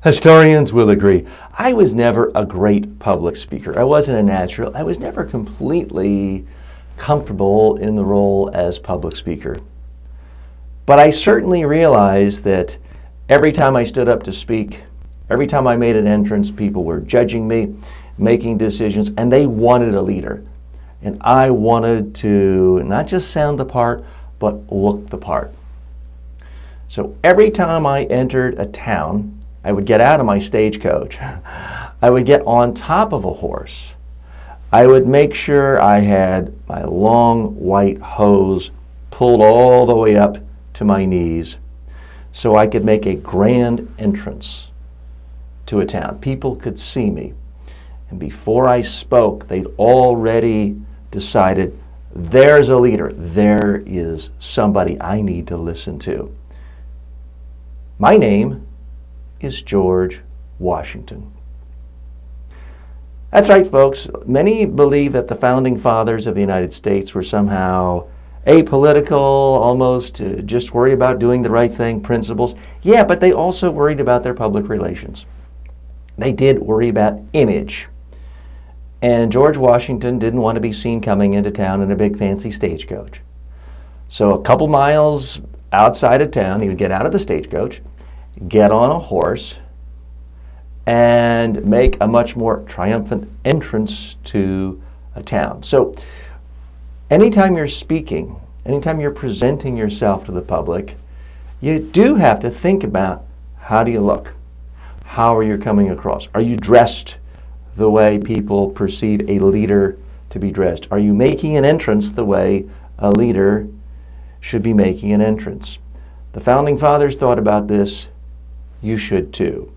Historians will agree. I was never a great public speaker. I wasn't a natural. I was never completely comfortable in the role as public speaker. But I certainly realized that every time I stood up to speak, every time I made an entrance, people were judging me, making decisions, and they wanted a leader. And I wanted to not just sound the part, but look the part. So every time I entered a town, I would get out of my stagecoach. I would get on top of a horse. I would make sure I had my long white hose pulled all the way up to my knees so I could make a grand entrance to a town. People could see me. And before I spoke, they'd already decided, there's a leader. There is somebody I need to listen to. My name is George Washington. That's right, folks. Many believe that the founding fathers of the United States were somehow apolitical, almost just worried about doing the right thing, principles. Yeah, but they also worried about their public relations. They did worry about image. And George Washington didn't want to be seen coming into town in a big fancy stagecoach. So a couple miles outside of town, he would get out of the stagecoach, get on a horse, and make a much more triumphant entrance to a town. So anytime you're speaking, anytime you're presenting yourself to the public, you do have to think about, how do you look? How are you coming across? Are you dressed the way people perceive a leader to be dressed? Are you making an entrance the way a leader should be making an entrance? The founding fathers thought about this. You should too.